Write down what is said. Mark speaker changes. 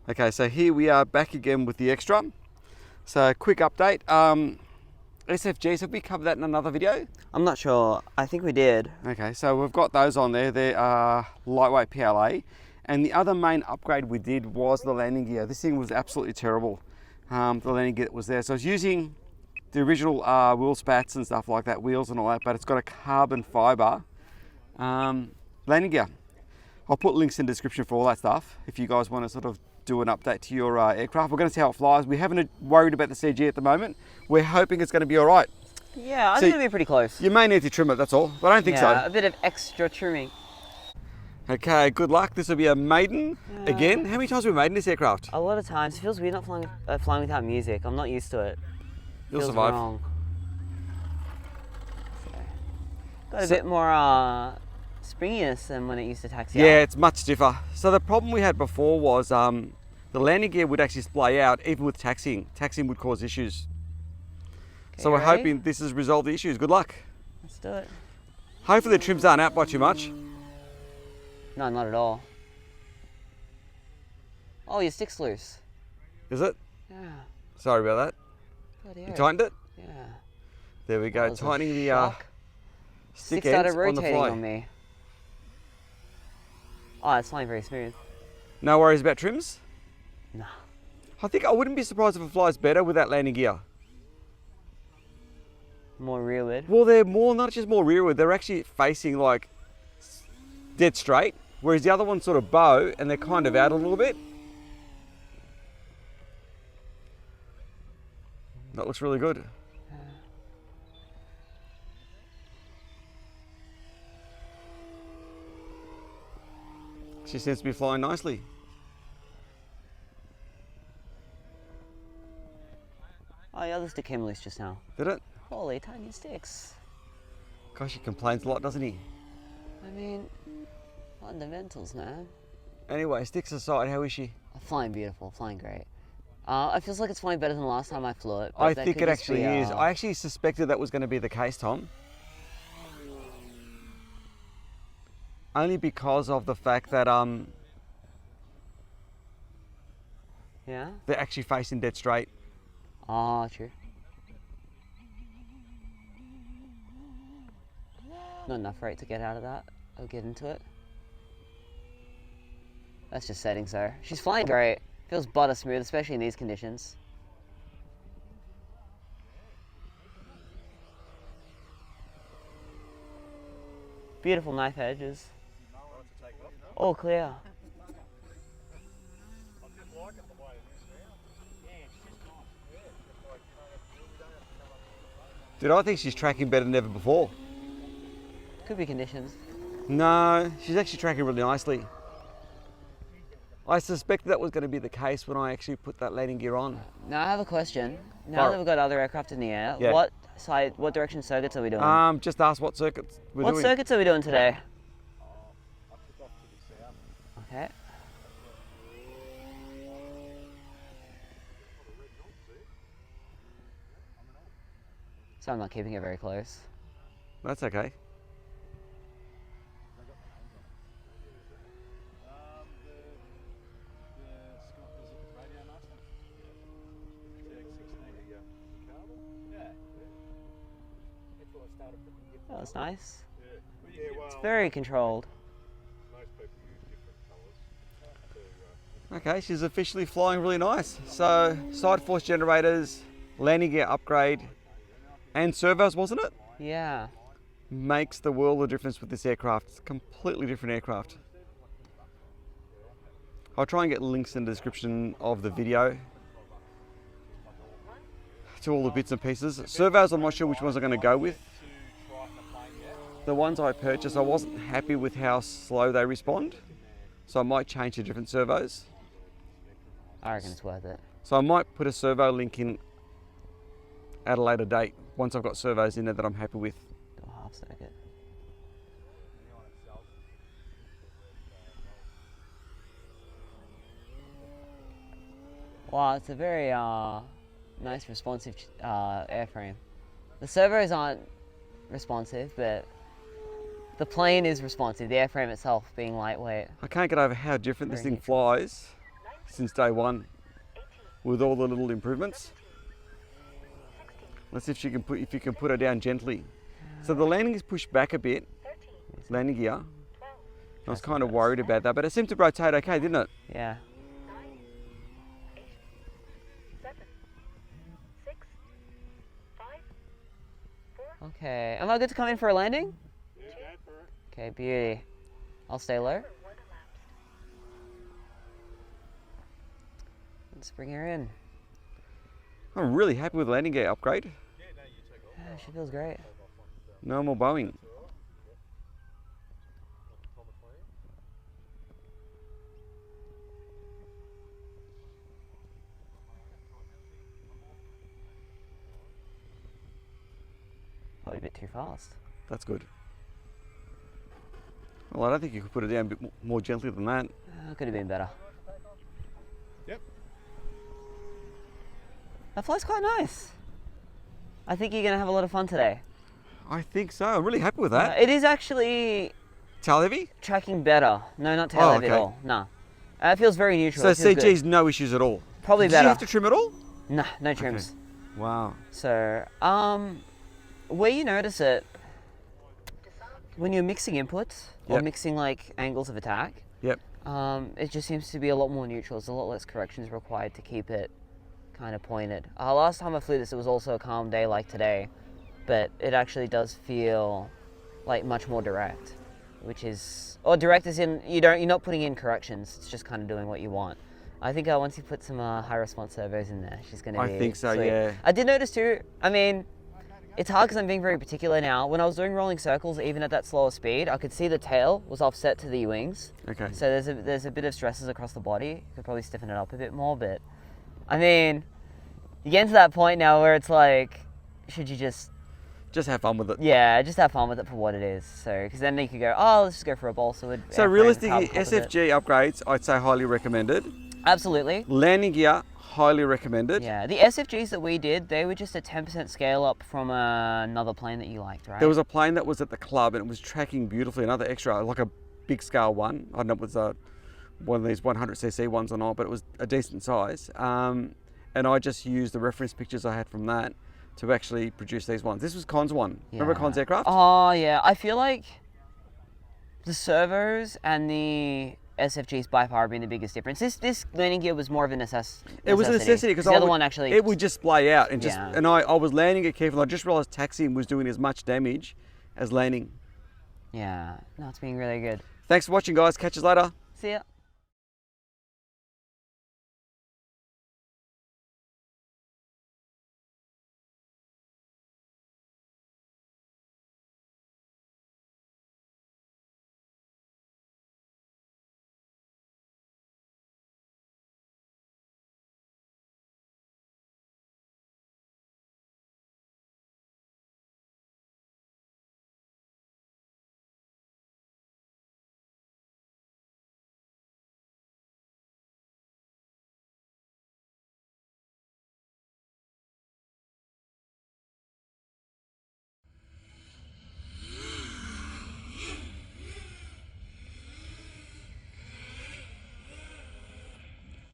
Speaker 1: Okay, so here we are back again with the extra. So quick update. SFGs, have we covered that in another video?
Speaker 2: I'm not sure. I think we did.
Speaker 1: Okay, so we've got those on there. They are lightweight PLA. And the other main upgrade we did was the landing gear. This thing was absolutely terrible. The landing gear that was there. So I was using the original wheel spats and stuff like that, wheels and all that, but it's got a carbon fiber landing gear. I'll put links in the description for all that stuff if you guys want to sort of do an update to your aircraft. We're going to see how it flies. We haven't worried about the CG at the moment. We're hoping it's going to be all right.
Speaker 2: Yeah, I think it'll be pretty close.
Speaker 1: You may need to trim it, that's all, but I don't think so.
Speaker 2: A bit of extra trimming.
Speaker 1: Okay, good luck. This will be a maiden again. How many times have we made in this aircraft?
Speaker 2: A lot of times. It feels weird not flying without music. I'm not used to it.
Speaker 1: You'll survive.
Speaker 2: Wrong. Got a bit more springiness than when it used to taxi out.
Speaker 1: Yeah, it's much stiffer. So the problem we had before was the landing gear would actually splay out even with taxiing. Taxiing would cause issues.
Speaker 2: Okay,
Speaker 1: So we're hoping this has resolved the issues. Good luck.
Speaker 2: Let's do it.
Speaker 1: Hopefully the trims aren't out by too much.
Speaker 2: No, not at all. Oh, your stick's loose.
Speaker 1: Is it?
Speaker 2: Yeah.
Speaker 1: Sorry about that.
Speaker 2: Bloody
Speaker 1: You
Speaker 2: hell.
Speaker 1: tightened it?
Speaker 2: Yeah.
Speaker 1: There we go,
Speaker 2: That was a
Speaker 1: tightening the
Speaker 2: shock.
Speaker 1: stick
Speaker 2: Stick started
Speaker 1: ends on the
Speaker 2: rotating
Speaker 1: fly.
Speaker 2: on me. Oh, it's flying very smooth.
Speaker 1: No worries about trims?
Speaker 2: Nah.
Speaker 1: I think I wouldn't be surprised if it flies better with that landing gear.
Speaker 2: More rearward.
Speaker 1: Well, they're more, not just more rearward, they're actually facing like dead straight, whereas the other one's sort of bow and they're kind of out a little bit. That looks really good. She seems to be flying nicely.
Speaker 2: Oh, the other stick came loose just now.
Speaker 1: Did it?
Speaker 2: Holy tiny sticks.
Speaker 1: Gosh, he complains a lot, doesn't he?
Speaker 2: I mean, fundamentals, man.
Speaker 1: Anyway, sticks aside, how is she?
Speaker 2: Flying beautiful, flying great. It feels like it's flying better than the last time I flew it.
Speaker 1: I think it actually is. I actually suspected that was going to be the case, Tom. Only because of the fact that
Speaker 2: Yeah?
Speaker 1: they're actually facing dead straight.
Speaker 2: Oh, true. Not enough rate to get out of that. I'll get into it. That's just settings though. She's flying great. Feels butter smooth, especially in these conditions. Beautiful knife edges. All clear.
Speaker 1: Dude, I think she's tracking better than ever before.
Speaker 2: Could be conditions.
Speaker 1: No, she's actually tracking really nicely. I suspected that was going to be the case when I actually put that landing gear on.
Speaker 2: Now I have a question. Now that we've got other aircraft in the air,
Speaker 1: Yeah.
Speaker 2: what direction circuits are we doing?
Speaker 1: Just ask what circuits we're
Speaker 2: What
Speaker 1: doing.
Speaker 2: circuits are we doing today? Okay. So I'm not keeping it very close.
Speaker 1: That's okay.
Speaker 2: Oh, that's nice. It's very controlled.
Speaker 1: Okay, she's officially flying really nice. So, side force generators, landing gear upgrade, and servos, wasn't it?
Speaker 2: Yeah.
Speaker 1: Makes the world of difference with this aircraft. It's a completely different aircraft. I'll try and get links in the description of the video to all the bits and pieces. Servos, I'm not sure which ones I'm going to go with. The ones I purchased, I wasn't happy with how slow they respond, so I might change to different servos.
Speaker 2: I reckon it's worth it.
Speaker 1: So I might put a servo link in at a later date once I've got servos in there that I'm happy with.
Speaker 2: Do a half circuit. Wow, it's a very nice responsive airframe. The servos aren't responsive, but the plane is responsive, the airframe itself being lightweight.
Speaker 1: I can't get over how different this
Speaker 2: Very
Speaker 1: thing flies since day one with all the little improvements. Let's see if you can put her down gently. So the landing is pushed back a bit, landing gear. I was kind of worried about that, but it seemed to rotate okay, didn't it?
Speaker 2: Yeah. Okay, am I good to come in for a landing? Okay, beauty. I'll stay low. Let's bring her in.
Speaker 1: I'm really happy with the landing gear upgrade.
Speaker 2: Yeah, she feels great.
Speaker 1: No more bowing.
Speaker 2: Probably a bit too fast.
Speaker 1: That's good. Well, I don't think you could put it down a bit more gently than that.
Speaker 2: Could have been better.
Speaker 3: Yep.
Speaker 2: That flies quite nice. I think you're going to have a lot of fun today.
Speaker 1: I think so. I'm really happy with that.
Speaker 2: It is actually
Speaker 1: Tail heavy?
Speaker 2: tracking better. No, not tail heavy at all. No. It feels very neutral.
Speaker 1: So
Speaker 2: It feels
Speaker 1: CG's
Speaker 2: good.
Speaker 1: no issues at all.
Speaker 2: Probably
Speaker 1: Did
Speaker 2: better.
Speaker 1: you have to trim it all?
Speaker 2: Nah, no trims.
Speaker 1: Okay. Wow.
Speaker 2: So, where you notice it, when you're mixing inputs or
Speaker 1: Yep.
Speaker 2: mixing like angles of attack,
Speaker 1: Yep.
Speaker 2: it just seems to be a lot more neutral. There's a lot less corrections required to keep it kind of pointed. Last time I flew this, it was also a calm day like today, but it actually does feel like much more direct, which is, or direct as in you're not putting in corrections. It's just kind of doing what you want. I think once you put some high response servos in there, she's going to be
Speaker 1: I think so,
Speaker 2: sweet.
Speaker 1: yeah.
Speaker 2: I did notice too, I mean, it's hard because I'm being very particular now. When I was doing rolling circles, even at that slower speed, I could see the tail was offset to the wings.
Speaker 1: Okay.
Speaker 2: So there's a bit of stresses across the body. Could probably stiffen it up a bit more, but I mean, you get to that point now where it's like, should you just
Speaker 1: have fun with it.
Speaker 2: yeah, just have fun with it for what it is. So because then you could go, oh, let's just go for a balsa wood.
Speaker 1: So realistically, SFG upgrades, I'd say highly recommended.
Speaker 2: Absolutely.
Speaker 1: Landing gear, highly recommended.
Speaker 2: Yeah, the SFGs that we did, they were just a 10% scale up from another plane that you liked, right?
Speaker 1: There was a plane that was at the club and it was tracking beautifully, another extra, like a big scale one. I don't know if it was one of these 100cc ones or not, but it was a decent size. And I just used the reference pictures I had from that to actually produce these ones. This was Con's one. Remember Con's aircraft?
Speaker 2: Oh, yeah. I feel like the servos and the SFGs by far being the biggest difference. This landing gear was more of a necessity.
Speaker 1: It was a necessity because
Speaker 2: the other one actually
Speaker 1: it would just splay out and just
Speaker 2: Yeah.
Speaker 1: and I was landing it carefully. I just realised taxiing was doing as much damage as landing.
Speaker 2: Yeah. No, it's being really good.
Speaker 1: Thanks for watching, guys. Catch us later.
Speaker 2: See ya.